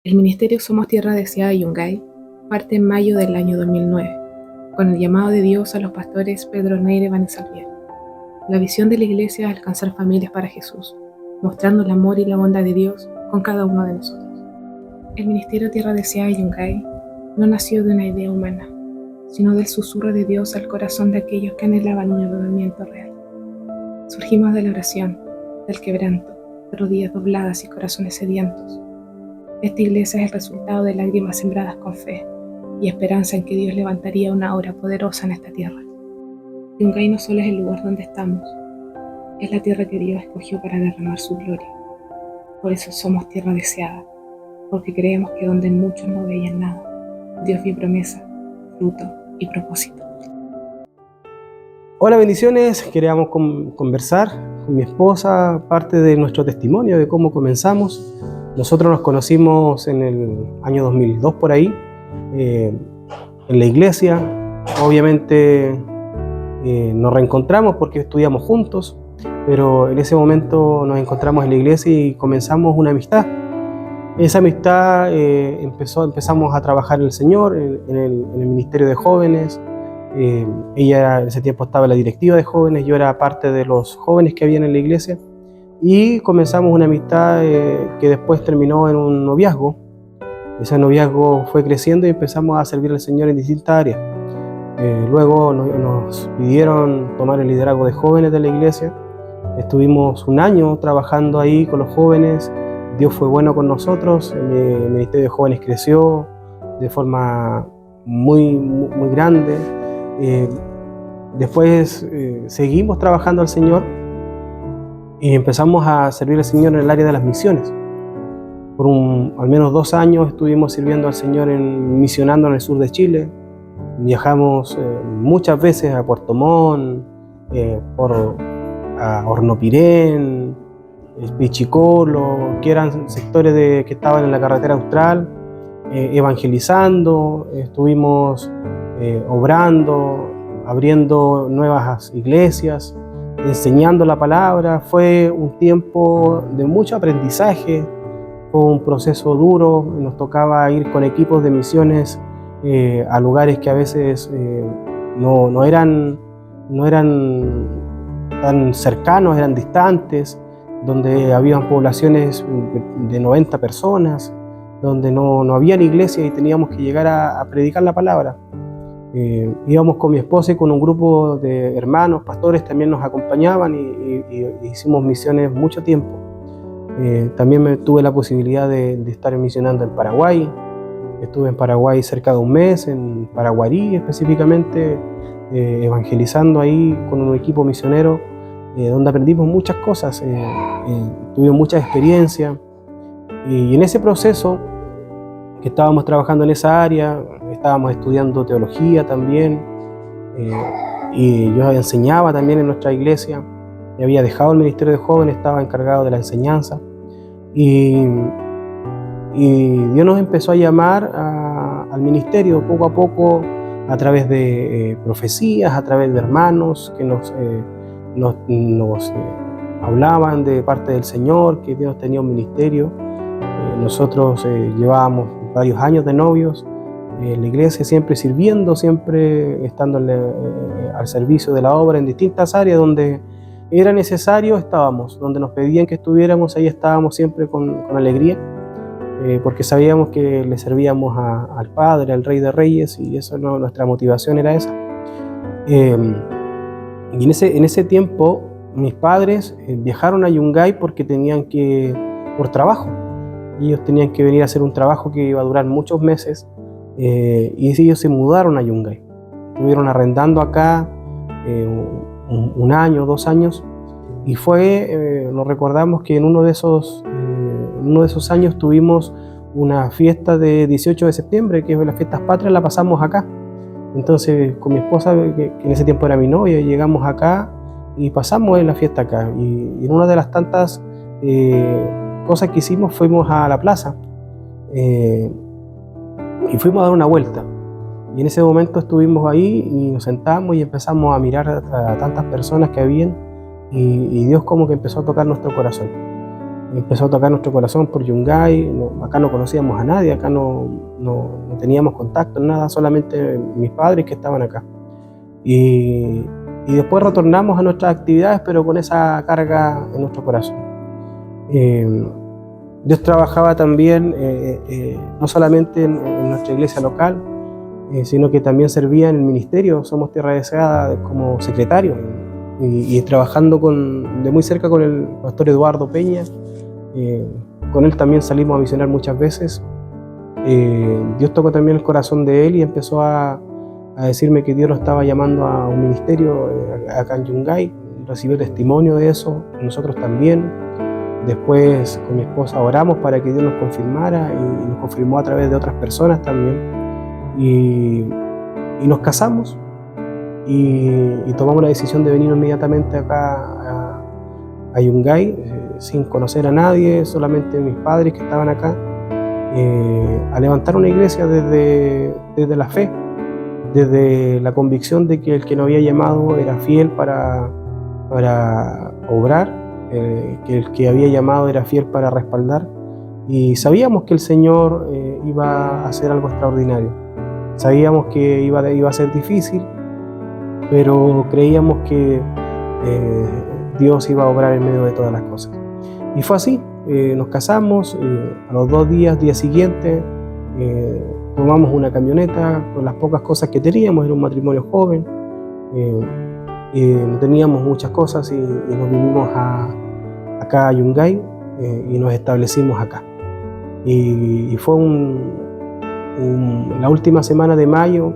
El Ministerio Somos Tierra Deseada Yungay parte en mayo del año 2009, con el llamado de Dios a los pastores Pedro Neire Vanesalvier. La visión de la Iglesia es alcanzar familias para Jesús, mostrando el amor y la bondad de Dios con cada uno de nosotros. El Ministerio Tierra Deseada Yungay no nació de una idea humana, sino del susurro de Dios al corazón de aquellos que anhelaban un avivamiento real. Surgimos de la oración, del quebranto, de rodillas dobladas y corazones sedientos. Esta iglesia es el resultado de lágrimas sembradas con fe y esperanza en que Dios levantaría una obra poderosa en esta tierra. Yungay no solo es el lugar donde estamos, es la tierra que Dios escogió para derramar su gloria. Por eso somos tierra deseada, porque creemos que donde muchos no veían nada, Dios vio promesa, fruto y propósito. Hola, bendiciones. Queríamos conversar con mi esposa parte de nuestro testimonio de cómo comenzamos. Nosotros nos conocimos en el año 2002 por ahí, en la iglesia. Obviamente nos reencontramos porque estudiamos juntos, pero en ese momento nos encontramos en la iglesia y comenzamos una amistad. Esa amistad empezamos a trabajar en el Señor, en el Ministerio de Jóvenes. Ella en ese tiempo estaba en la directiva de jóvenes, yo era parte de los jóvenes que habían en la iglesia y comenzamos una amistad que después terminó en un noviazgo. Ese noviazgo fue creciendo y empezamos a servir al Señor en distintas áreas. Luego nos pidieron tomar el liderazgo de jóvenes de la iglesia. Estuvimos un año trabajando ahí con los jóvenes. Dios fue bueno con nosotros. El Ministerio de Jóvenes creció de forma muy grande. Después seguimos trabajando al Señor y empezamos a servir al Señor en el área de las misiones. Por al menos 2 años estuvimos sirviendo al Señor misionando en el sur de Chile. Viajamos muchas veces a Puerto Montt, a Hornopirén, Pichicolo, que eran sectores que estaban en la carretera austral, evangelizando. Estuvimos obrando, abriendo nuevas iglesias, enseñando la palabra. Fue un tiempo de mucho aprendizaje, fue un proceso duro. Nos tocaba ir con equipos de misiones a lugares que a veces no eran tan cercanos, eran distantes, donde habían poblaciones de 90 personas, donde no había iglesia y teníamos que llegar a predicar la palabra. Íbamos con mi esposa y con un grupo de hermanos, pastores, también nos acompañaban y hicimos misiones mucho tiempo. También tuve la posibilidad de estar misionando en Paraguay. Estuve en Paraguay cerca de un mes, en Paraguarí específicamente, evangelizando ahí con un equipo misionero, donde aprendimos muchas cosas, tuvimos mucha experiencia. Y en ese proceso que estábamos trabajando en esa área, estábamos estudiando teología también, y yo enseñaba también en nuestra iglesia. Había dejado el Ministerio de Jóvenes, estaba encargado de la enseñanza, y Dios nos empezó a llamar al ministerio poco a poco, a través de profecías, a través de hermanos que nos hablaban de parte del Señor, que Dios tenía un ministerio. Nosotros llevábamos varios años de novios en la iglesia, siempre sirviendo, siempre estando al servicio de la obra en distintas áreas. Donde era necesario estábamos, donde nos pedían que estuviéramos, ahí estábamos siempre con alegría, porque sabíamos que le servíamos al Padre, al Rey de Reyes, y eso nuestra motivación era esa. Y en ese tiempo mis padres viajaron a Yungay porque por trabajo. Ellos tenían que venir a hacer un trabajo que iba a durar muchos meses, y ellos se mudaron a Yungay. Estuvieron arrendando acá un año, 2 años, y nos recordamos que en uno de esos años tuvimos una fiesta de 18 de septiembre, que es las fiestas patrias, la pasamos acá. Entonces con mi esposa, que en ese tiempo era mi novia, llegamos acá y pasamos la fiesta acá. Y en una de las tantas cosas que hicimos, fuimos a la plaza y fuimos a dar una vuelta. Y en ese momento estuvimos ahí y nos sentamos y empezamos a mirar a tantas personas que habían, y Dios como que empezó a tocar nuestro corazón. empezó a tocar nuestro corazón por Yungay. Acá no conocíamos a nadie, acá no teníamos contacto, nada, solamente mis padres que estaban acá. Y después retornamos a nuestras actividades, pero con esa carga en nuestro corazón. Dios trabajaba también, no solamente en nuestra iglesia local, sino que también servía en el ministerio. Somos Tierra Deseada como secretario, y trabajando de muy cerca con el pastor Eduardo Peña. Con él también salimos a misionar muchas veces. Dios tocó también el corazón de él y empezó a decirme que Dios lo estaba llamando a un ministerio acá en Yungay. Recibió testimonio de eso, nosotros también. Después con mi esposa oramos para que Dios nos confirmara, y nos confirmó a través de otras personas también. Y nos casamos y tomamos la decisión de venir inmediatamente acá a Yungay, sin conocer a nadie, solamente mis padres que estaban acá, a levantar una iglesia desde la fe, desde la convicción de que el que nos había llamado era fiel para obrar, que el que había llamado era fiel para respaldar, y sabíamos que el Señor iba a hacer algo extraordinario. Sabíamos que iba a ser difícil, pero creíamos que Dios iba a obrar en medio de todas las cosas. Y fue así. Nos casamos, a los 2 días, día siguiente, tomamos una camioneta con las pocas cosas que teníamos. Era un matrimonio joven, no teníamos muchas cosas, y nos vinimos acá a Yungay, y nos establecimos acá. Y fue la última semana de mayo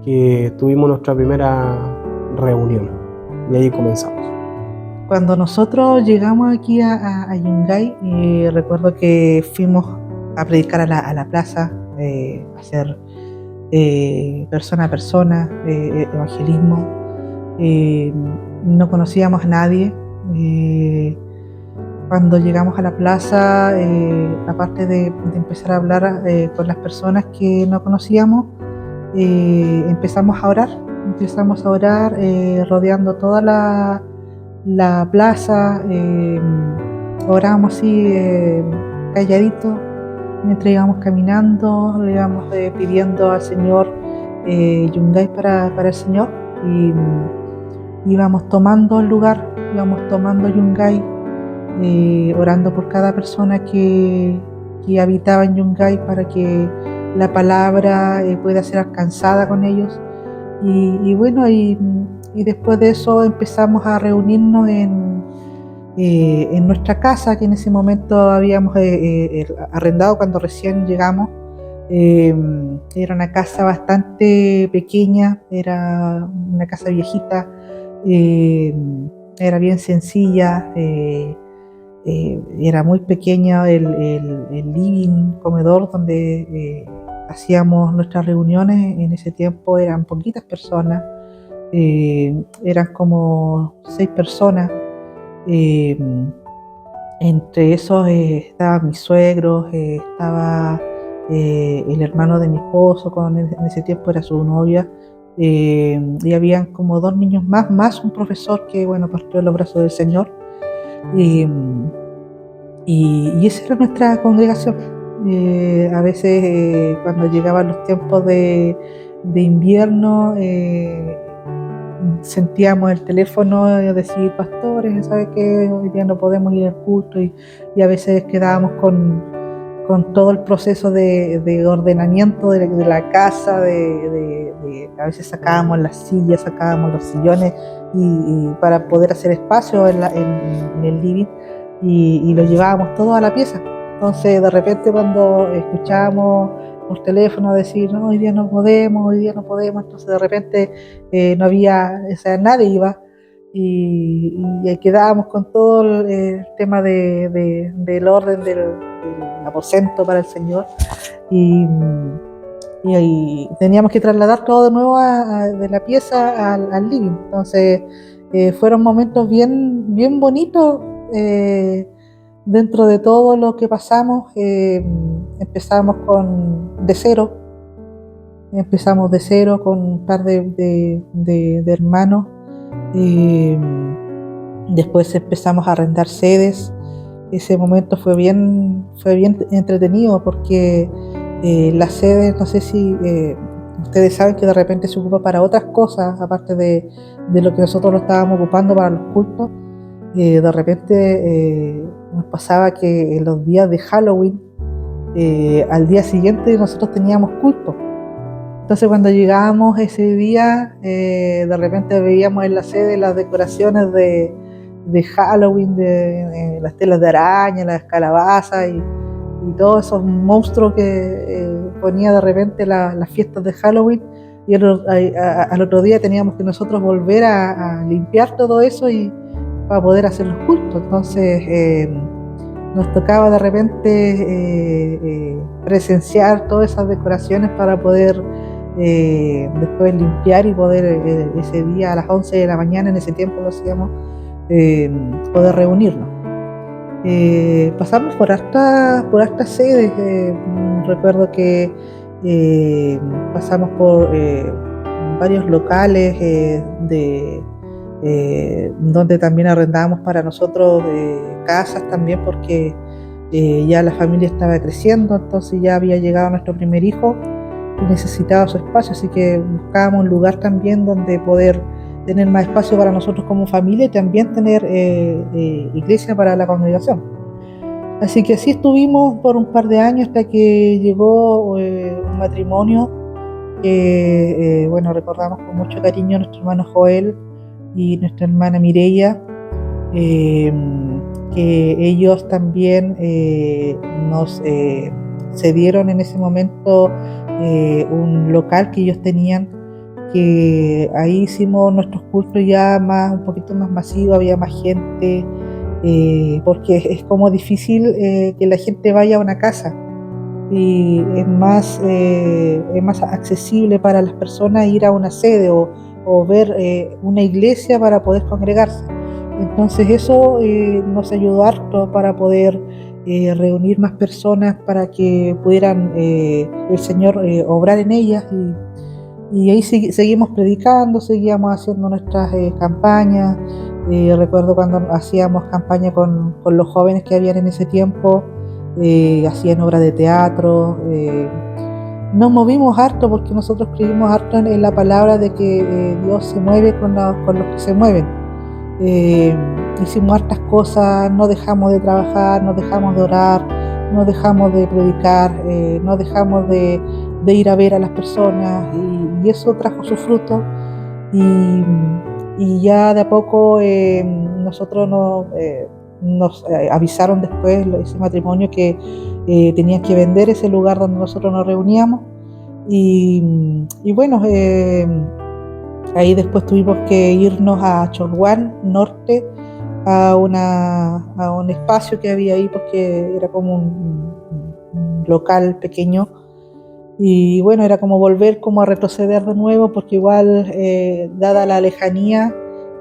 que tuvimos nuestra primera reunión, y ahí comenzamos. Cuando nosotros llegamos aquí a Yungay, recuerdo que fuimos a predicar a la plaza, a hacer persona a persona, evangelismo. No conocíamos a nadie. Cuando llegamos a la plaza, aparte de empezar a hablar con las personas que no conocíamos, empezamos a orar, rodeando toda la plaza. Orábamos así, calladitos, mientras íbamos caminando, le íbamos pidiendo al Señor Yungay para el Señor, y íbamos tomando el lugar, íbamos tomando Yungay, orando por cada persona que habitaba en Yungay, para que la palabra pueda ser alcanzada con ellos. Y bueno, y después de eso empezamos a reunirnos en nuestra casa, que en ese momento habíamos arrendado cuando recién llegamos. Era una casa bastante pequeña, era una casa viejita, era bien sencilla, era muy pequeña el living, comedor donde hacíamos nuestras reuniones. En ese tiempo eran poquitas personas, eran como 6 personas. Entre esos estaban mis suegros, estaba el hermano de mi esposo, en ese tiempo era su novia, y habían como 2 niños más un profesor que, bueno, partió en los brazos del Señor. Y esa era nuestra congregación. A veces cuando llegaban los tiempos de invierno, sentíamos el teléfono decir: pastores, ¿sabe qué? Hoy día no podemos ir al culto, y a veces quedábamos con todo el proceso de ordenamiento de la casa, a veces sacábamos las sillas, sacábamos los sillones, y para poder hacer espacio en el living, y lo llevábamos todo a la pieza. Entonces de repente cuando escuchábamos por teléfono decir: no, hoy día no podemos, entonces de repente no había, o sea, nadie iba, y ahí quedábamos con todo el tema del orden del aposento para el Señor, y ahí teníamos que trasladar todo de nuevo de la pieza al living. Entonces fueron momentos bien bonitos. Dentro de todo lo que pasamos, empezamos de cero con un par de hermanos. Después empezamos a arrendar sedes, ese momento fue bien entretenido porque la sede, no sé si ustedes saben que de repente se ocupa para otras cosas, aparte de lo que nosotros lo estábamos ocupando para los cultos. De repente nos pasaba que en los días de Halloween, al día siguiente nosotros teníamos culto. Entonces cuando llegábamos ese día, de repente veíamos en la sede las decoraciones de Halloween, de las telas de araña, las calabazas y todos esos monstruos que ponía de repente las fiestas de Halloween. Y al otro día teníamos que nosotros volver a limpiar todo eso y para poder hacer los cultos. Entonces nos tocaba de repente presenciar todas esas decoraciones para poder después limpiar y poder ese día a las 11 de la mañana, en ese tiempo lo hacíamos, poder reunirnos. Pasamos por hartas sedes. Recuerdo que pasamos por varios locales donde también arrendábamos para nosotros casas también, porque ya la familia estaba creciendo, entonces ya había llegado nuestro primer hijo y necesitaba su espacio, así que buscábamos un lugar también donde poder tener más espacio para nosotros como familia y también tener iglesia para la congregación. Así que así estuvimos por un par de años hasta que llegó un matrimonio que, bueno, recordamos con mucho cariño a nuestro hermano Joel y nuestra hermana Mireia, que ellos también nos cedieron en ese momento un local que ellos tenían, que ahí hicimos nuestros cultos ya un poquito más masivos, había más gente, porque es como difícil que la gente vaya a una casa, y es más accesible para las personas ir a una sede o ver una iglesia para poder congregarse. Entonces eso nos ayudó harto para poder reunir más personas para que pudieran el Señor obrar en ellas, y ahí seguimos predicando, seguíamos haciendo nuestras campañas. Recuerdo cuando hacíamos campaña con los jóvenes que habían en ese tiempo, hacían obras de teatro. Nos movimos harto porque nosotros creímos harto en la palabra de que Dios se mueve con los que se mueven. Hicimos hartas cosas, no dejamos de trabajar, no dejamos de orar, no dejamos de predicar, no dejamos de ir a ver a las personas, y eso trajo su fruto. Y ya de a poco nosotros nos avisaron después, ese matrimonio, que tenían que vender ese lugar donde nosotros nos reuníamos, y bueno, ahí después tuvimos que irnos a Cholguán Norte, a un espacio que había ahí, porque era como un local pequeño, y bueno, era como volver como a retroceder de nuevo, porque igual dada la lejanía,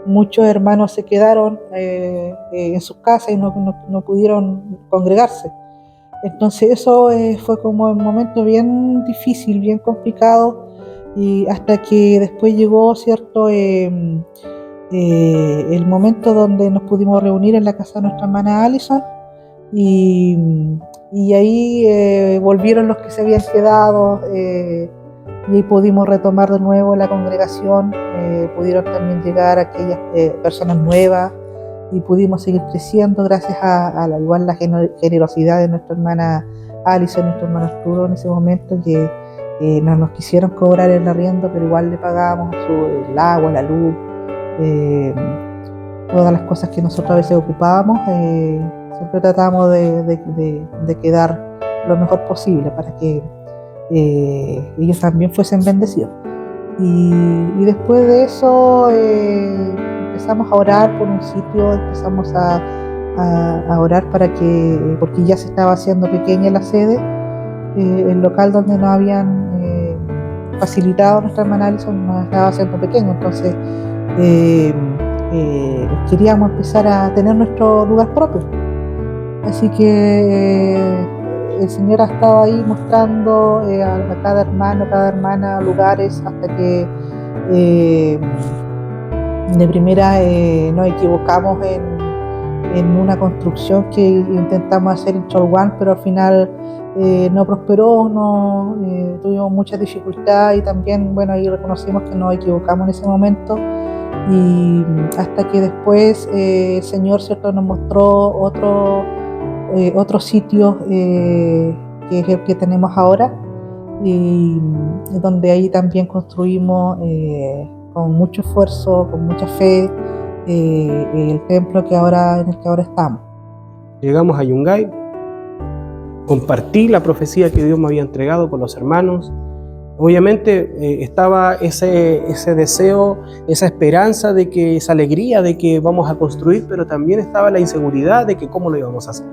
muchos hermanos se quedaron en sus casas y no pudieron congregarse. Entonces eso fue como un momento bien difícil, bien complicado, y hasta que después llegó, ¿cierto?, el momento donde nos pudimos reunir en la casa de nuestra hermana Alison, y ahí volvieron los que se habían quedado, y ahí pudimos retomar de nuevo la congregación. Pudieron también llegar aquellas personas nuevas, y pudimos seguir creciendo gracias a la generosidad de nuestra hermana Alison y nuestro hermano Arturo en ese momento, que no nos quisieron cobrar el arriendo, pero igual le pagábamos el agua, la luz, todas las cosas que nosotros a veces ocupábamos. Siempre tratamos de quedar lo mejor posible para que ellos también fuesen bendecidos. Y después de eso empezamos a orar por un sitio, empezamos a orar porque ya se estaba haciendo pequeña la sede, el local donde nos habían facilitado nuestra hermana Alison nos estaba haciendo pequeño, entonces queríamos empezar a tener nuestro lugar propio. Así que el Señor ha estado ahí mostrando a cada hermano, cada hermana lugares, hasta que de primera nos equivocamos en una construcción que intentamos hacer en Cholguán, pero al final no prosperó, tuvimos muchas dificultades y también, bueno, ahí reconocimos que nos equivocamos en ese momento, y hasta que después el Señor, ¿cierto?, nos mostró otro sitio que es el que tenemos ahora, y donde ahí también construimos con mucho esfuerzo, con mucha fe, el templo en el que ahora estamos. Llegamos a Yungay, compartí la profecía que Dios me había entregado con los hermanos. Obviamente estaba ese deseo, esa esperanza de que, esa alegría de que vamos a construir, pero también estaba la inseguridad de que cómo lo íbamos a hacer.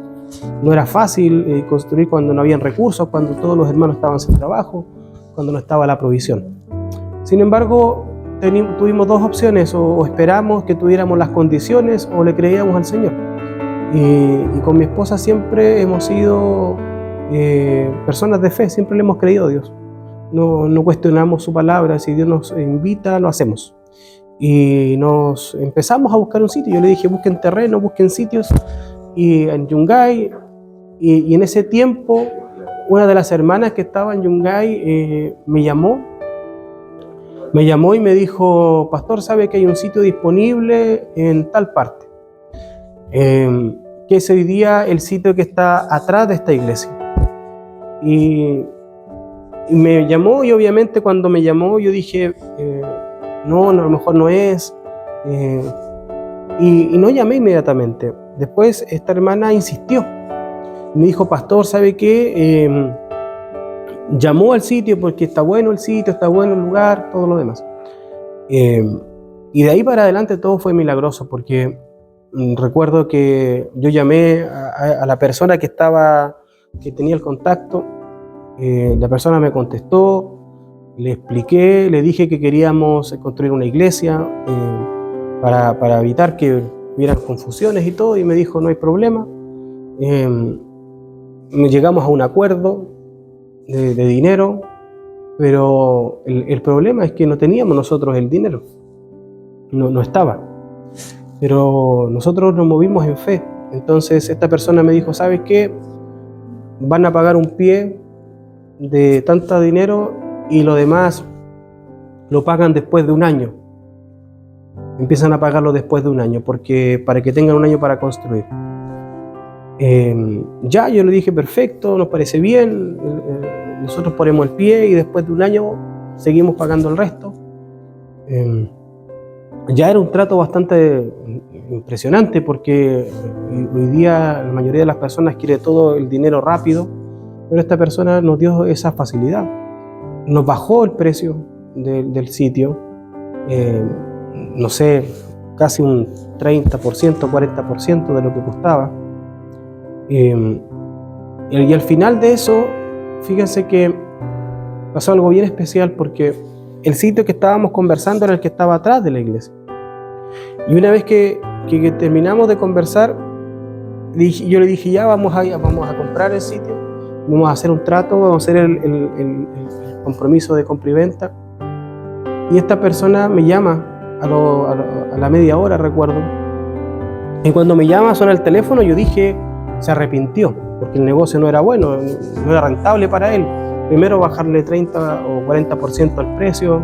No era fácil construir cuando no habían recursos, cuando todos los hermanos estaban sin trabajo, cuando no estaba la provisión. Sin embargo, tuvimos dos opciones: o esperamos que tuviéramos las condiciones o le creíamos al Señor. Y con mi esposa siempre hemos sido personas de fe, siempre le hemos creído a Dios. No cuestionamos su palabra, si Dios nos invita, lo hacemos. Y nos empezamos a buscar un sitio. Yo le dije, busquen terreno, busquen sitios, y en Yungay, y en ese tiempo una de las hermanas que estaba en Yungay me llamó y me dijo: pastor, ¿sabe que hay un sitio disponible en tal parte? Que es hoy día el sitio que está atrás de esta iglesia. Y me llamó, y obviamente cuando me llamó yo dije, no, a lo mejor no es, y no llamé inmediatamente. Después esta hermana insistió, me dijo: pastor, ¿sabe qué? Llamó al sitio porque está bueno el sitio, está bueno el lugar, todo lo demás. Y de ahí para adelante todo fue milagroso, porque recuerdo que yo llamé a la persona que tenía el contacto. La persona me contestó, le expliqué, le dije que queríamos construir una iglesia para evitar que hubieran confusiones y todo, y me dijo: no hay problema. Llegamos a un acuerdo de dinero, pero el problema es que no teníamos nosotros el dinero, no estaba, pero nosotros nos movimos en fe. Entonces esta persona me dijo: ¿sabes qué? Van a pagar un pie de tanto dinero y lo demás lo pagan después de un año. Empiezan a pagarlo después de un año, porque para que tengan un año para construir. Ya, yo le dije: perfecto, nos parece bien, nosotros ponemos el pie y después de un año seguimos pagando el resto. Ya era un trato bastante impresionante, porque hoy día la mayoría de las personas quiere todo el dinero rápido, pero esta persona nos dio esa facilidad. Nos bajó el precio del sitio, no sé, casi un 30%, 40% de lo que costaba. Y al final de eso, fíjense que pasó algo bien especial, porque el sitio que estábamos conversando era el que estaba atrás de la iglesia. Y una vez que terminamos de conversar, yo le dije: ya vamos a comprar el sitio, vamos a hacer un trato, vamos a hacer el compromiso de compra y venta. Y esta persona me llama a la media hora, recuerdo. Y cuando me llama, suena el teléfono, yo dije: se arrepintió, porque el negocio no era bueno, no era rentable para él. Primero bajarle 30 o 40% al precio,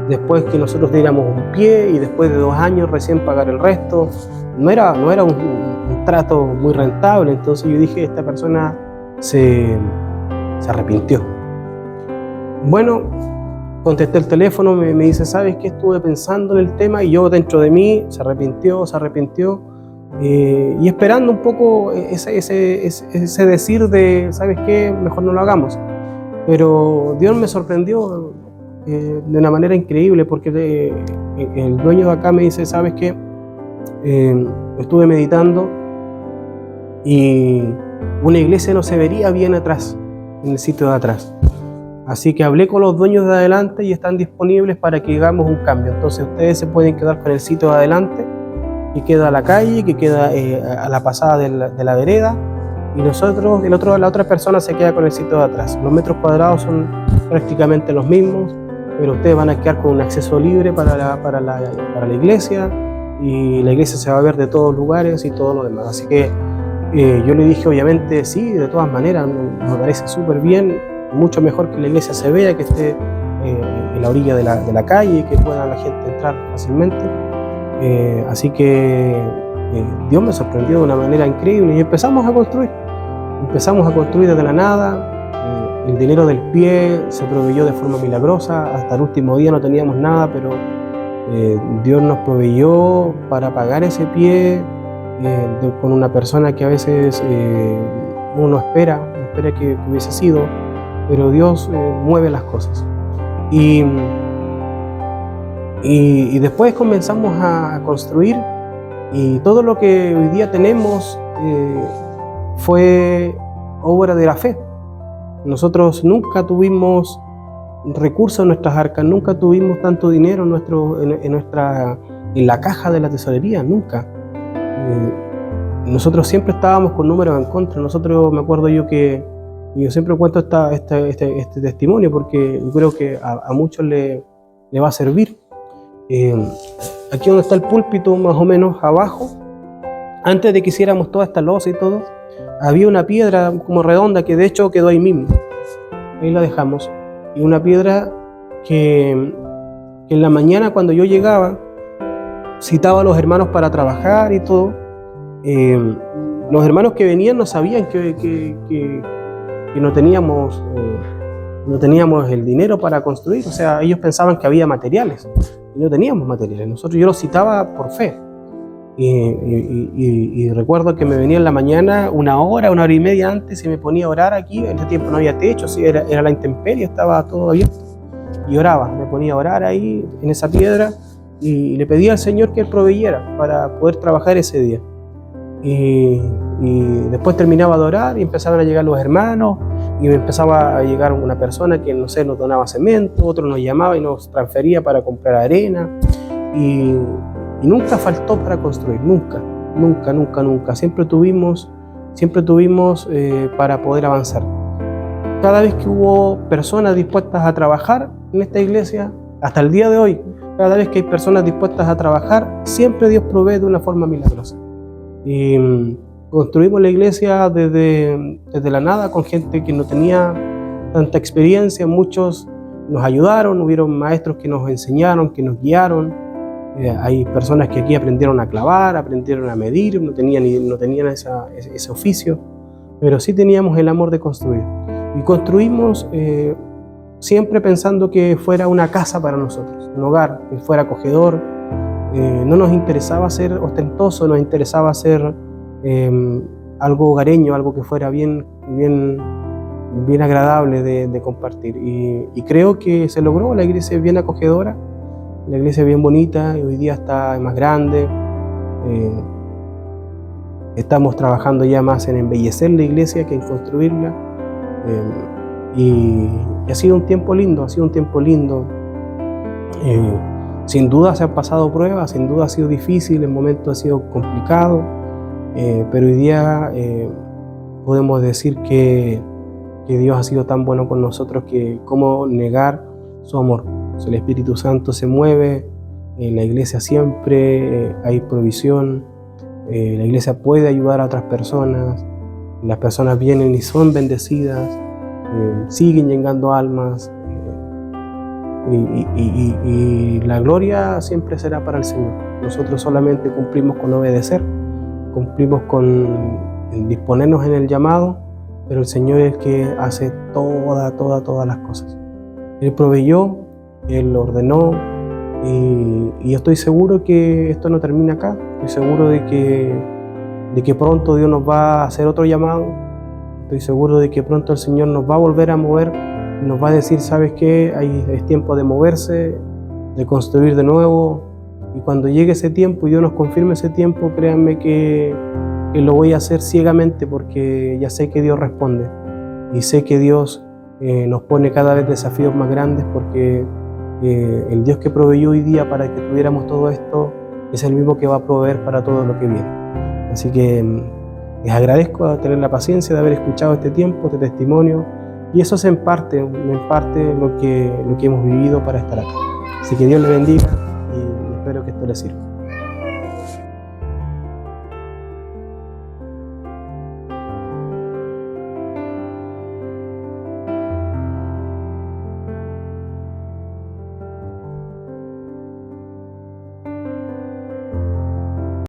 después que nosotros diéramos un pie, y después de 2 años recién pagar el resto. No era un trato muy rentable. Entonces yo dije: esta persona se arrepintió. Bueno, contesté el teléfono, me dice: ¿sabes qué? Estuve pensando en el tema, y yo dentro de mí: se arrepintió. Y esperando un poco ese decir de: ¿sabes qué? Mejor no lo hagamos. Pero Dios me sorprendió de una manera increíble, porque el dueño de acá me dice: ¿sabes qué? Estuve meditando y una iglesia no se vería bien atrás, en el sitio de atrás. Así que hablé con los dueños de adelante y están disponibles para que hagamos un cambio. Entonces ustedes se pueden quedar con el sitio de adelante, que queda a la calle, que queda a la pasada de la vereda, y nosotros, la otra persona se queda con el sitio de atrás. Los metros cuadrados son prácticamente los mismos, pero ustedes van a quedar con un acceso libre para la iglesia, y la iglesia se va a ver de todos lugares y todo lo demás. Así que yo le dije, obviamente, sí, de todas maneras, me parece súper bien, mucho mejor que la iglesia se vea, que esté en la orilla de la calle y que pueda la gente entrar fácilmente. Así que Dios me sorprendió de una manera increíble y empezamos a construir desde la nada. El dinero del pie se proveyó de forma milagrosa, hasta el último día no teníamos nada, pero Dios nos proveyó para pagar ese pie con una persona que a veces uno no espera que hubiese sido, pero Dios mueve las cosas. Y después comenzamos a construir, y todo lo que hoy día tenemos fue obra de la fe. Nosotros nunca tuvimos recursos en nuestras arcas, nunca tuvimos tanto dinero en la caja de la tesorería, nunca. Nosotros siempre estábamos con números en contra. Nosotros, me acuerdo yo siempre cuento este testimonio porque yo creo que a muchos le va a servir. Aquí donde está el púlpito, más o menos abajo, antes de que hiciéramos toda esta losa y todo, había una piedra como redonda que de hecho quedó ahí mismo. Ahí la dejamos. Y una piedra que en la mañana, cuando yo llegaba, citaba a los hermanos para trabajar y todo. Los hermanos que venían no sabían que no teníamos el dinero para construir. O sea, ellos pensaban que había materiales y no teníamos materiales. Yo los citaba por fe. Y recuerdo que me venía en la mañana una hora y media antes y me ponía a orar aquí. En ese tiempo no había techo, sí, era la intemperie, estaba todo abierto. Y oraba, me ponía a orar ahí en esa piedra y le pedía al Señor que Él proveyera para poder trabajar ese día. Y después terminaba de orar y empezaban a llegar los hermanos y me empezaba a llegar una persona que, no sé, nos donaba cemento, otro nos llamaba y nos transfería para comprar arena. Y nunca faltó para construir, nunca. Siempre tuvimos para poder avanzar. Cada vez que hubo personas dispuestas a trabajar en esta iglesia, hasta el día de hoy, cada vez que hay personas dispuestas a trabajar, siempre Dios provee de una forma milagrosa. Y construimos la iglesia desde la nada, con gente que no tenía tanta experiencia. Muchos nos ayudaron, hubieron maestros que nos enseñaron, que nos guiaron. Hay personas que aquí aprendieron a clavar, aprendieron a medir, no tenían ese oficio, pero sí teníamos el amor de construir. Y construimos siempre pensando que fuera una casa para nosotros, un hogar, que fuera acogedor. No nos interesaba ser ostentoso, nos interesaba ser algo hogareño, algo que fuera bien agradable de compartir. Y creo que se logró. La iglesia es bien acogedora. La iglesia es bien bonita y hoy día está más grande. Estamos trabajando ya más en embellecer la iglesia que en construirla. Y ha sido un tiempo lindo, sin duda se han pasado pruebas, sin duda ha sido difícil, en momentos ha sido complicado, pero hoy día podemos decir que Dios ha sido tan bueno con nosotros que cómo negar su amor. El Espíritu Santo se mueve, en la iglesia siempre hay provisión, la iglesia puede ayudar a otras personas, las personas vienen y son bendecidas, siguen llegando almas, y la gloria siempre será para el Señor. Nosotros solamente cumplimos con obedecer, cumplimos con disponernos en el llamado, pero el Señor es el que hace todas las cosas. Él proveyó, Él ordenó, y estoy seguro que esto no termina acá. Estoy seguro de que pronto Dios nos va a hacer otro llamado. Estoy seguro de que pronto el Señor nos va a volver a mover, nos va a decir, ¿sabes qué? Es tiempo de moverse, de construir de nuevo. Y cuando llegue ese tiempo y Dios nos confirme ese tiempo, créanme que lo voy a hacer ciegamente, porque ya sé que Dios responde. Y sé que Dios nos pone cada vez desafíos más grandes, porque el Dios que proveyó hoy día para que tuviéramos todo esto es el mismo que va a proveer para todo lo que viene. Así que les agradezco a tener la paciencia de haber escuchado este tiempo, este testimonio, y eso es en parte lo que hemos vivido para estar acá. Así que Dios les bendiga y espero que esto les sirva.